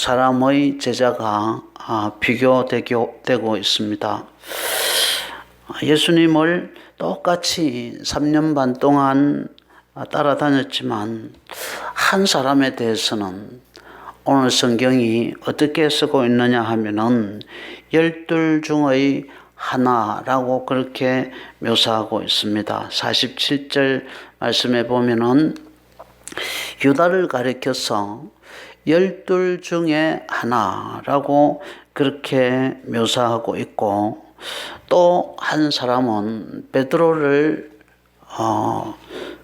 사람의 제자가 비교되고 있습니다. 예수님을 똑같이 3년 반 동안 따라다녔지만 한 사람에 대해서는 오늘 성경이 어떻게 쓰고 있느냐 하면은 12 중의 하나라고 그렇게 묘사하고 있습니다. 47절 말씀에 보면은 유다를 가리켜서 12 중에 하나라고 그렇게 묘사하고 있고, 또 한 사람은 베드로를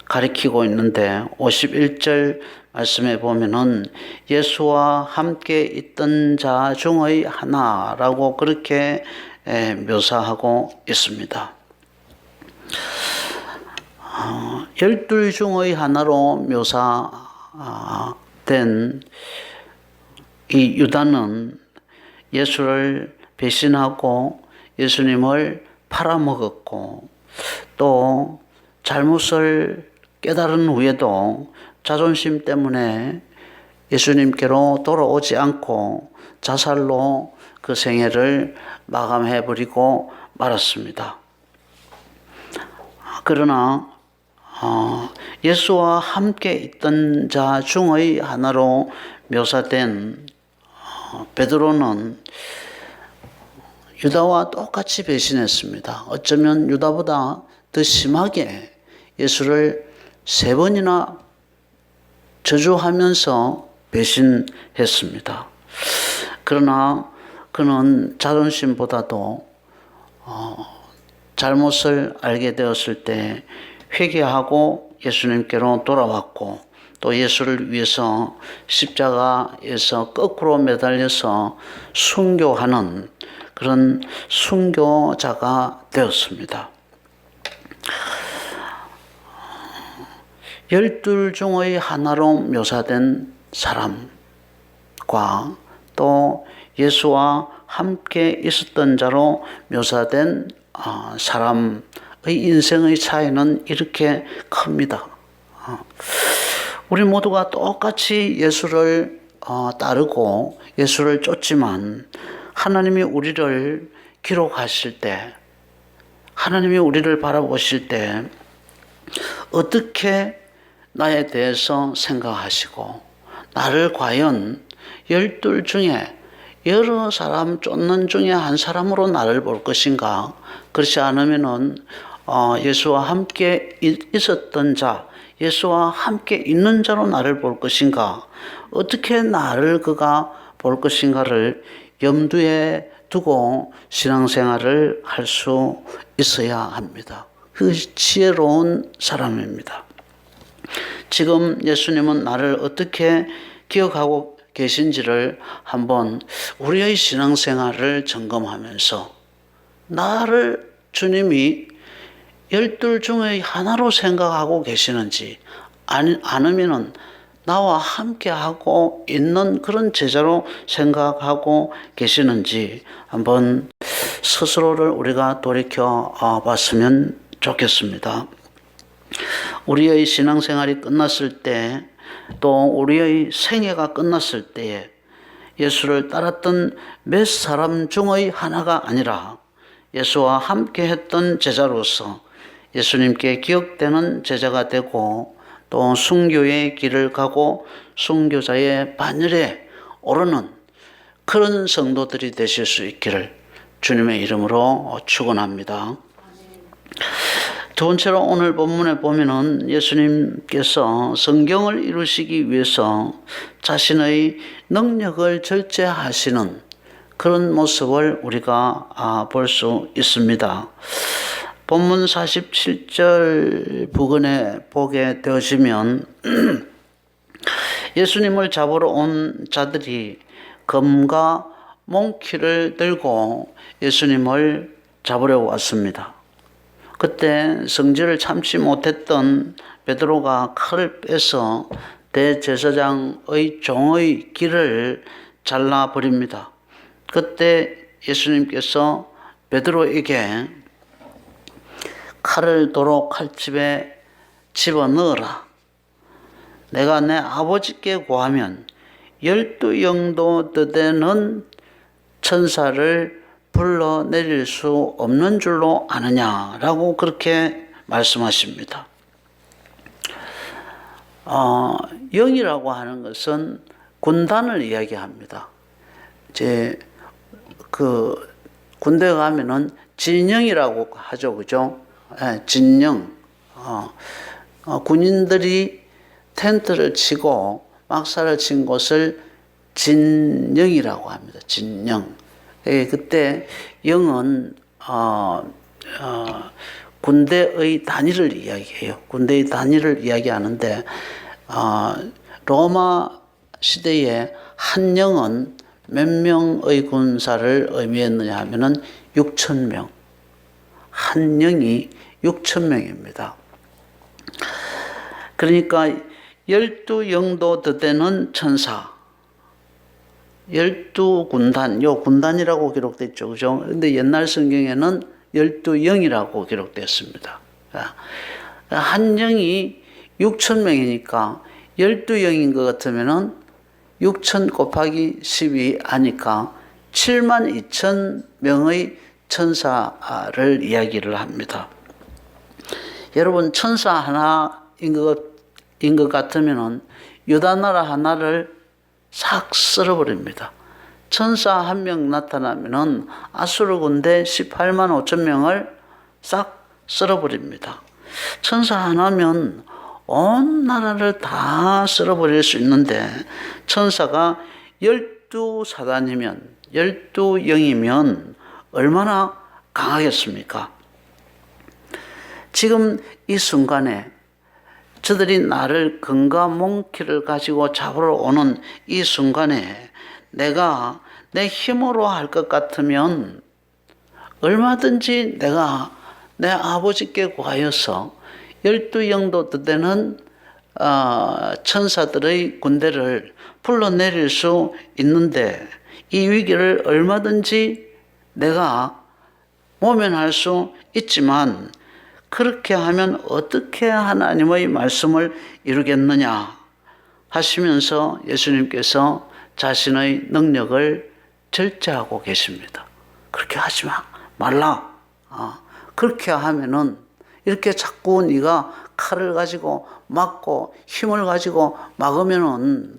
가리키고 있는데 51절 말씀에 보면은 예수와 함께 있던 자 중의 하나라고 그렇게 묘사하고 있습니다. 12 중의 하나로 묘사된 이 유다는 예수를 배신하고 예수님을 팔아먹었고, 또 잘못을 깨달은 후에도 자존심 때문에 예수님께로 돌아오지 않고 자살로 그 생애를 마감해버리고 말았습니다. 그러나 예수와 함께 있던 자 중의 하나로 묘사된 베드로는 유다와 똑같이 배신했습니다. 어쩌면 유다보다 더 심하게 예수를 3번이나 저주하면서 배신했습니다. 그러나 그는 자존심보다도 잘못을 알게 되었을 때 회개하고 예수님께로 돌아왔고, 또 예수를 위해서 십자가에서 거꾸로 매달려서 순교하는 그런 순교자가 되었습니다. 12 중의 하나로 묘사된 사람과 또 예수와 함께 있었던 자로 묘사된 사람의 인생의 차이는 이렇게 큽니다. 우리 모두가 똑같이 예수를 따르고 예수를 쫓지만, 하나님이 우리를 기록하실 때, 하나님이 우리를 바라보실 때 어떻게 나에 대해서 생각하시고, 나를 과연 12 중에 여러 사람 쫓는 중에 한 사람으로 나를 볼 것인가? 그렇지 않으면은 예수와 함께 있었던 자, 예수와 함께 있는 자로 나를 볼 것인가? 어떻게 나를 그가 볼 것인가를 염두에 두고 신앙생활을 할 수 있어야 합니다. 그 지혜로운 사람입니다. 지금 예수님은 나를 어떻게 기억하고 계신지를 한번 우리의 신앙생활을 점검하면서, 나를 주님이 12 중의 하나로 생각하고 계시는지, 아니면은 나와 함께하고 있는 그런 제자로 생각하고 계시는지 한번 스스로를 우리가 돌이켜 봤으면 좋겠습니다. 우리의 신앙생활이 끝났을 때, 또 우리의 생애가 끝났을 때에 예수를 따랐던 몇 사람 중의 하나가 아니라 예수와 함께 했던 제자로서 예수님께 기억되는 제자가 되고, 또 순교의 길을 가고 순교자의 반열에 오르는 그런 성도들이 되실 수 있기를 주님의 이름으로 축원합니다. 두 번째로 오늘 본문에 보면은 예수님께서 성경을 이루시기 위해서 자신의 능력을 절제하시는 그런 모습을 우리가 볼 수 있습니다. 본문 47절 부근에 보게 되시면 예수님을 잡으러 온 자들이 검과 몽키를 들고 예수님을 잡으려 왔습니다. 그때 성질을 참지 못했던 베드로가 칼을 빼서 대제사장의 종의 귀를 잘라버립니다. 그때 예수님께서 베드로에게 칼을 도로 칼집에 집어넣어라. 내가 내 아버지께 구하면 12 영도 되는 천사를 불러내릴 수 없는 줄로 아느냐라고 그렇게 말씀하십니다. 영이라고 하는 것은 군단을 이야기합니다. 이제 그 군대 가면은 진영이라고 하죠, 그죠? 진영. 군인들이 텐트를 치고 막사를 친 곳을 진영이라고 합니다. 진영. 그때 영은 군대의 단위를 이야기해요. 군대의 단위를 이야기하는데 로마 시대에 한 영은 몇 명의 군사를 의미했느냐 하면은 6,000명. 한 영이 6,000명입니다. 그러니까 12 영도 되는 천사, 12군단, 요 군단이라고 기록됐죠. 그죠? 근데 옛날 성경에는 12 영이라고 기록됐습니다. 한 영이 6,000명이니까 12 영인 것 같으면은 6,000 곱하기 12 하니까 72,000명의 천사를 이야기를 합니다. 여러분, 천사 하나인 것 같으면은 유다 나라 하나를 싹 쓸어버립니다. 천사 한 명 나타나면은 아수르 군대 18만 5천 명을 싹 쓸어버립니다. 천사 하나면 온 나라를 다 쓸어버릴 수 있는데 천사가 12사단이면 12영이면 얼마나 강하겠습니까? 지금 이 순간에 저들이 나를 금과 몽키를 가지고 잡으러 오는 이 순간에 내가 내 힘으로 할 것 같으면 얼마든지 내가 내 아버지께 구하여서 12영도 되는 천사들의 군대를 불러내릴 수 있는데 이 위기를 얼마든지 내가 모면할 수 있지만 그렇게 하면 어떻게 하나님의 말씀을 이루겠느냐 하시면서 예수님께서 자신의 능력을 절제하고 계십니다. 그렇게 하지 말라. 그렇게 하면은 이렇게 자꾸 네가 칼을 가지고 막고 힘을 가지고 막으면은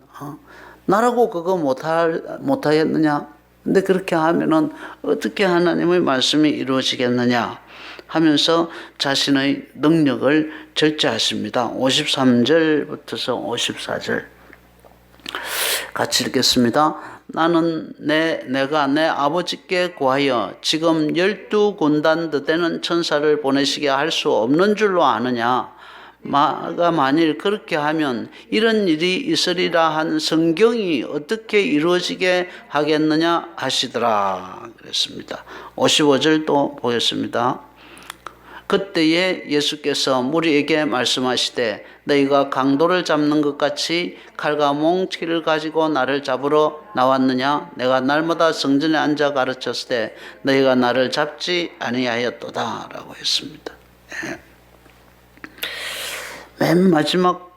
나라고 그거 못하겠느냐? 근데 그렇게 하면은 어떻게 하나님의 말씀이 이루어지겠느냐 하면서 자신의 능력을 절제하십니다. 53절부터서 54절 같이 읽겠습니다. 나는 내가 내 아버지께 구하여 지금 12군단 되는 천사를 보내시게 할 수 없는 줄로 아느냐? 마가 만일 그렇게 하면 이런 일이 있으리라 한 성경이 어떻게 이루어지게 하겠느냐 하시더라 그랬습니다. 55절 또 보겠습니다. 그때에 예수께서 무리에게 말씀하시되 너희가 강도를 잡는 것 같이 칼과 몽치를 가지고 나를 잡으러 나왔느냐? 내가 날마다 성전에 앉아 가르쳤을 때 너희가 나를 잡지 아니하였도다 라고 했습니다. 맨 마지막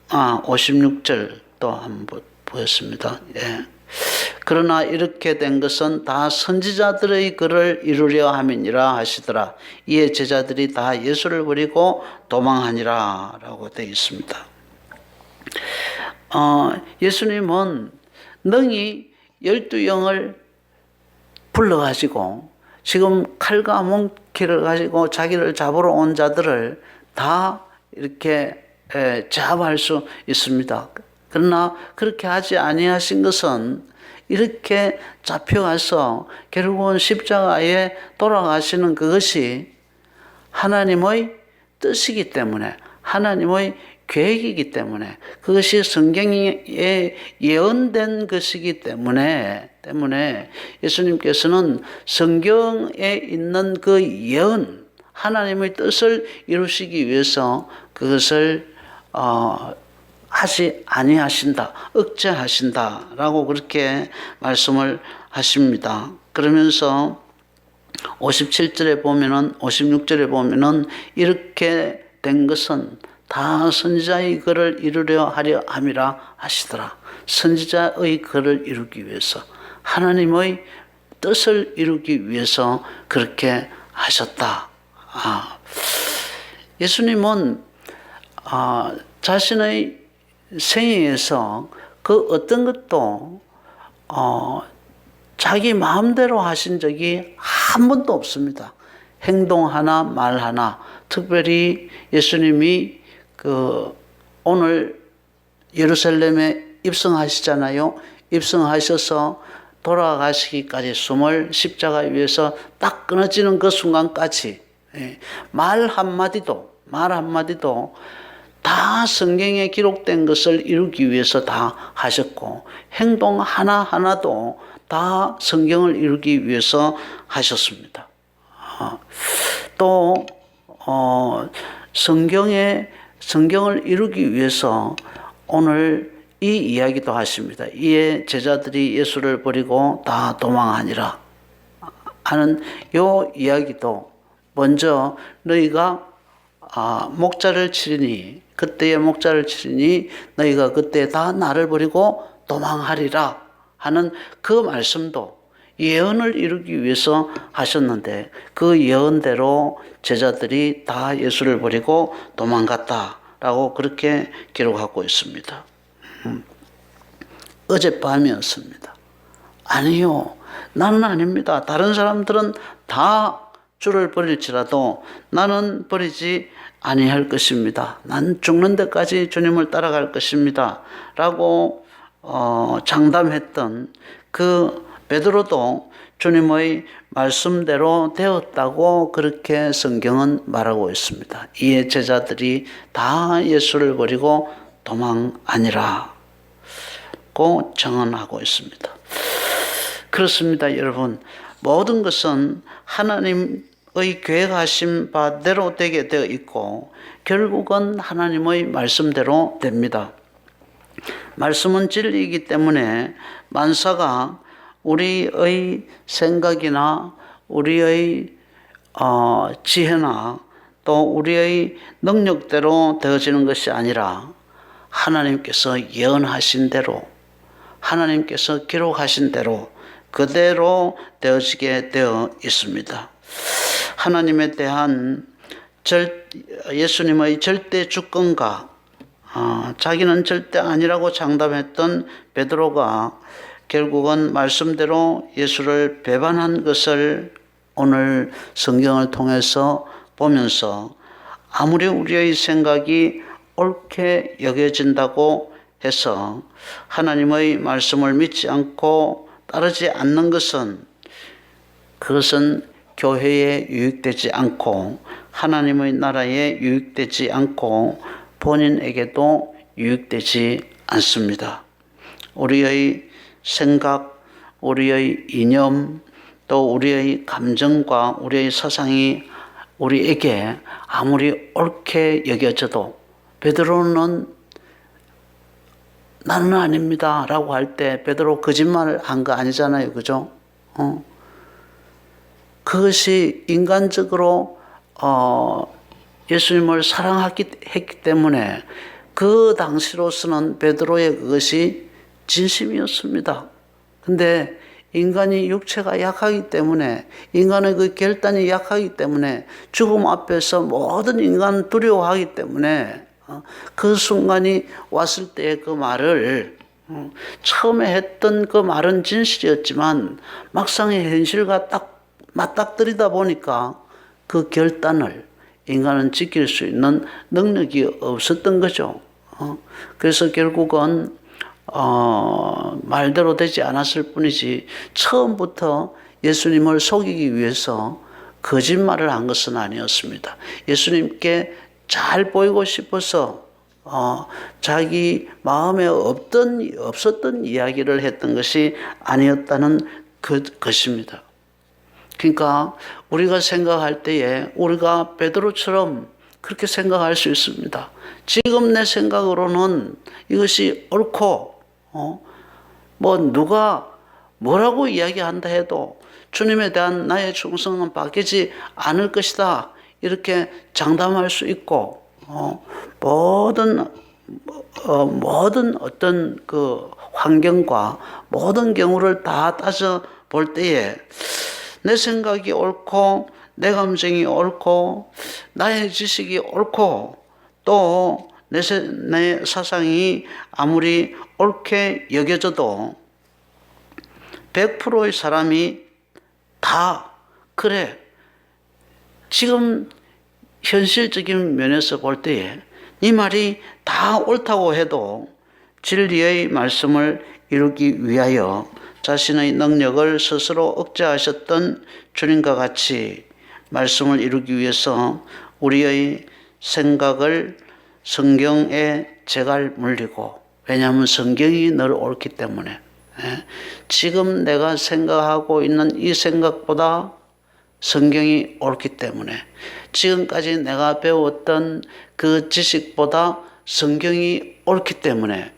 56절 또 한번 보였습니다. 그러나 이렇게 된 것은 다 선지자들의 글을 이루려 함이니라 하시더라. 이에 제자들이 다 예수를 버리고 도망하니라 라고 되어 있습니다. 예수님은 능히 12영을 불러가지고 지금 칼과 몽키를 가지고 자기를 잡으러 온 자들을 다 이렇게 제압할 수 있습니다. 그러나 그렇게 하지 아니하신 것은 이렇게 잡혀가서 결국은 십자가에 돌아가시는 그것이 하나님의 뜻이기 때문에 하나님의 계획이기 때문에 그것이 성경에 예언된 것이기 때문에 예수님께서는 성경에 있는 그 예언 하나님의 뜻을 이루시기 위해서 그것을 하지 아니하신다, 억제하신다라고 그렇게 말씀을 하십니다. 그러면서 57절에 보면은 56절에 보면은 이렇게 된 것은 다 선지자의 글을 이루려 하려 함이라 하시더라. 선지자의 글을 이루기 위해서, 하나님의 뜻을 이루기 위해서 그렇게 하셨다. 예수님은 자신의 생애에서 그 어떤 것도 자기 마음대로 하신 적이 한 번도 없습니다. 행동 하나, 말 하나. 특별히 예수님이 오늘 예루살렘에 입성하시잖아요. 입성하셔서 돌아가시기까지 숨을 십자가 위에서 딱 끊어지는 그 순간까지 말 한마디도 다 성경에 기록된 것을 이루기 위해서 다 하셨고, 행동 하나하나도 다 성경을 이루기 위해서 하셨습니다. 또 성경을 이루기 위해서 오늘 이 이야기도 하십니다. 이에 제자들이 예수를 버리고 다 도망하니라 하는 요 이야기도, 먼저 너희가 목자를 치리니, 그때의 목자를 치리니 너희가 그때 다 나를 버리고 도망하리라 하는 그 말씀도 예언을 이루기 위해서 하셨는데, 그 예언대로 제자들이 다 예수를 버리고 도망갔다라고 그렇게 기록하고 있습니다. 어젯밤이었습니다. 아니요, 나는 아닙니다. 다른 사람들은 다 주를 버릴지라도 나는 버리지 아니할 것입니다. 난 죽는 데까지 주님을 따라갈 것입니다. 라고 장담했던 그 베드로도 주님의 말씀대로 되었다고 그렇게 성경은 말하고 있습니다. 이에 제자들이 다 예수를 버리고 도망하니라 고 정언하고 있습니다. 그렇습니다, 여러분. 모든 것은 하나님의 계획하신 바대로 되게 되어 있고, 결국은 하나님의 말씀대로 됩니다. 말씀은 진리이기 때문에 만사가 우리의 생각이나 우리의 지혜나 또 우리의 능력대로 되어지는 것이 아니라 하나님께서 예언하신 대로, 하나님께서 기록하신 대로 그대로 되어지게 되어 있습니다. 하나님에 대한 예수님의 절대 주권과 자기는 절대 아니라고 장담했던 베드로가 결국은 말씀대로 예수를 배반한 것을 오늘 성경을 통해서 보면서, 아무리 우리의 생각이 옳게 여겨진다고 해서 하나님의 말씀을 믿지 않고 따르지 않는 것은, 그것은 교회에 유익되지 않고 하나님의 나라에 유익되지 않고 본인에게도 유익되지 않습니다. 우리의 생각, 우리의 이념, 또 우리의 감정과 우리의 사상이 우리에게 아무리 옳게 여겨져도, 베드로는 나는 아닙니다 라고 할 때 베드로 거짓말을 한 거 아니잖아요, 그죠? 그것이 인간적으로 예수님을 사랑했기 때문에 그 당시로서는 베드로의 그것이 진심이었습니다. 근데 인간이 육체가 약하기 때문에, 인간의 그 결단이 약하기 때문에, 죽음 앞에서 모든 인간은 두려워하기 때문에 그 순간이 왔을 때 그 말을, 처음에 했던 그 말은 진실이었지만 막상의 현실과 딱 맞닥뜨리다 보니까 그 결단을 인간은 지킬 수 있는 능력이 없었던 거죠. 그래서 결국은 말대로 되지 않았을 뿐이지, 처음부터 예수님을 속이기 위해서 거짓말을 한 것은 아니었습니다. 예수님께 잘 보이고 싶어서 자기 마음에 없었던 이야기를 했던 것이 아니었다는 것입니다. 그러니까 우리가 생각할 때에 우리가 베드로처럼 그렇게 생각할 수 있습니다. 지금 내 생각으로는 이것이 옳고, 누가 뭐라고 이야기한다 해도 주님에 대한 나의 충성은 바뀌지 않을 것이다, 이렇게 장담할 수 있고, 모든 어떤 그 환경과 모든 경우를 다 따져 볼 때에 내 생각이 옳고 내 감정이 옳고 나의 지식이 옳고 또 내 사상이 아무리 옳게 여겨져도 100%의 사람이 다 그래 지금 현실적인 면에서 볼 때에 이 말이 다 옳다고 해도 진리의 말씀을 이루기 위하여 자신의 능력을 스스로 억제하셨던 주님과 같이 말씀을 이루기 위해서 우리의 생각을 성경에 제갈 물리고, 왜냐하면 성경이 늘 옳기 때문에 지금 내가 생각하고 있는 이 생각보다 성경이 옳기 때문에 지금까지 내가 배웠던 그 지식보다 성경이 옳기 때문에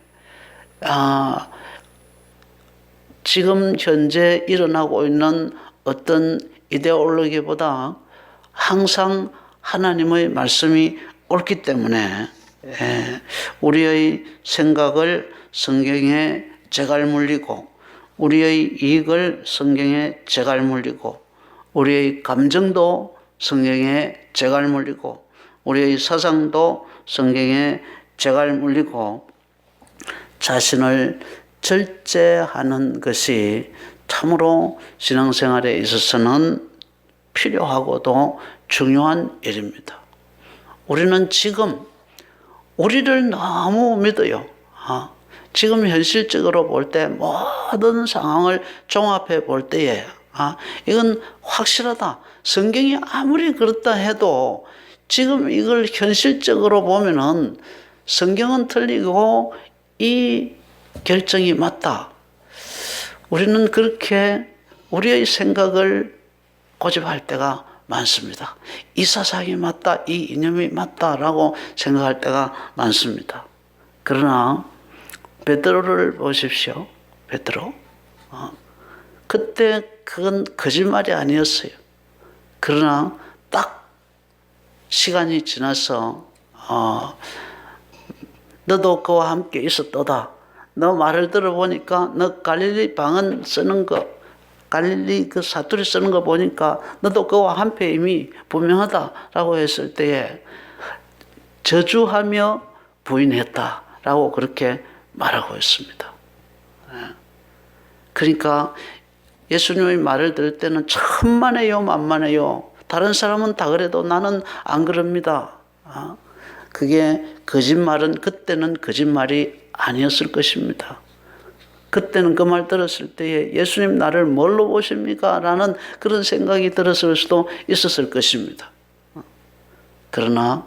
지금 현재 일어나고 있는 어떤 이데올로기보다 항상 하나님의 말씀이 옳기 때문에 우리의 생각을 성경에 제갈 물리고 우리의 이익을 성경에 제갈 물리고 우리의 감정도 성경에 제갈 물리고 우리의 사상도 성경에 제갈 물리고 자신을 절제하는 것이 참으로 신앙생활에 있어서는 필요하고도 중요한 일입니다. 우리는 지금 우리를 너무 믿어요. 지금 현실적으로 볼 때 모든 상황을 종합해 볼 때에 이건 확실하다. 성경이 아무리 그렇다 해도 지금 이걸 현실적으로 보면은 성경은 틀리고 이 결정이 맞다. 우리는 그렇게 우리의 생각을 고집할 때가 많습니다. 이 사상이 맞다, 이 이념이 맞다라고 생각할 때가 많습니다. 그러나 베드로를 보십시오. 베드로. 그때 그건 거짓말이 아니었어요. 그러나 딱 시간이 지나서 너도 그와 함께 있었도다. 너 말을 들어보니까 너 갈릴리 방언 쓰는 거, 갈릴리 그 사투리 쓰는 거 보니까 너도 그와 함께임이 분명하다라고 했을 때에 저주하며 부인했다라고 그렇게 말하고 있습니다. 그러니까 예수님의 말을 들을 때는 천만에요 만만해요. 다른 사람은 다 그래도 나는 안 그럽니다. 그게 거짓말은 그때는 거짓말이 아니었을 것입니다. 그때는 그 말 들었을 때에 예수님 나를 뭘로 보십니까? 라는 그런 생각이 들었을 수도 있었을 것입니다. 그러나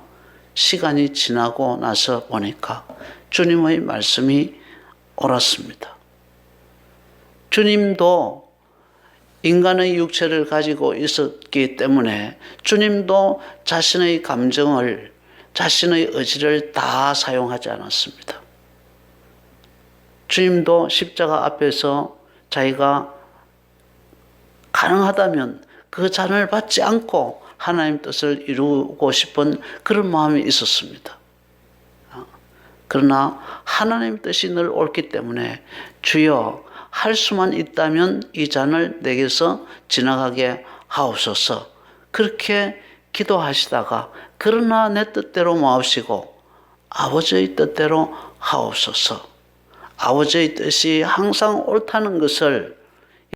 시간이 지나고 나서 보니까 주님의 말씀이 옳았습니다. 주님도 인간의 육체를 가지고 있었기 때문에 주님도 자신의 감정을, 자신의 의지를 다 사용하지 않았습니다. 주님도 십자가 앞에서 자기가 가능하다면 그 잔을 받지 않고 하나님 뜻을 이루고 싶은 그런 마음이 있었습니다. 그러나 하나님 뜻이 늘 옳기 때문에 주여 할 수만 있다면 이 잔을 내게서 지나가게 하옵소서. 그렇게 기도하시다가 그러나 내 뜻대로 마옵시고 아버지의 뜻대로 하옵소서. 아버지의 뜻이 항상 옳다는 것을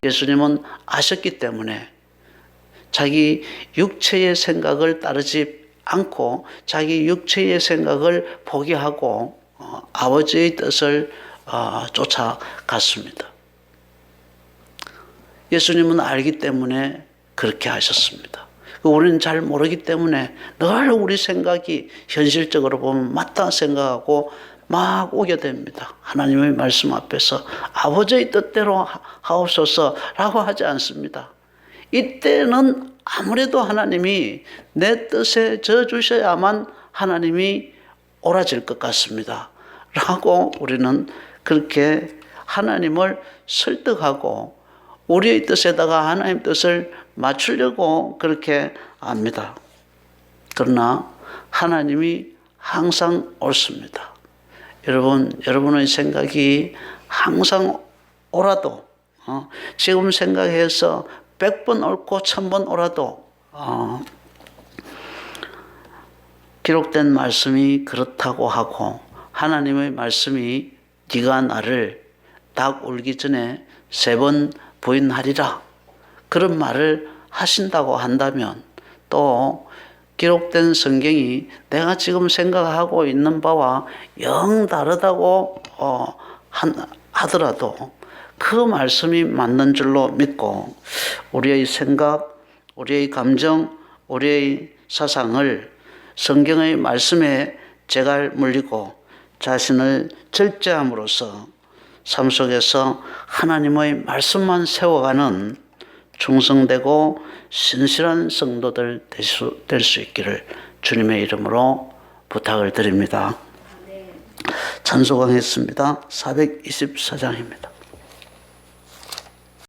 예수님은 아셨기 때문에 자기 육체의 생각을 따르지 않고 자기 육체의 생각을 포기하고 아버지의 뜻을 쫓아갔습니다. 예수님은 알기 때문에 그렇게 하셨습니다. 우리는 잘 모르기 때문에 늘 우리 생각이 현실적으로 보면 맞다 생각하고 막 오게 됩니다. 하나님의 말씀 앞에서 아버지의 뜻대로 하옵소서라고 하지 않습니다. 이때는 아무래도 하나님이 내 뜻에 져주셔야만 하나님이 옳아질 것 같습니다. 라고 우리는 그렇게 하나님을 설득하고 우리의 뜻에다가 하나님 뜻을 맞추려고 그렇게 합니다. 그러나 하나님이 항상 옳습니다. 여러분의 생각이 항상 옳아도 지금 생각해서 100번 옳고 1000번 옳아도 기록된 말씀이 그렇다고 하고 하나님의 말씀이 네가 나를 닭 울기 전에 3번 부인하리라 그런 말을 하신다고 한다면 또 기록된 성경이 내가 지금 생각하고 있는 바와 영 다르다고 하더라도 그 말씀이 맞는 줄로 믿고 우리의 생각, 우리의 감정, 우리의 사상을 성경의 말씀에 제갈 물리고 자신을 절제함으로써 삶 속에서 하나님의 말씀만 세워가는 충성되고 신실한 성도들 될 수 있기를 주님의 이름으로 부탁을 드립니다. 찬송하겠습니다. 424장입니다.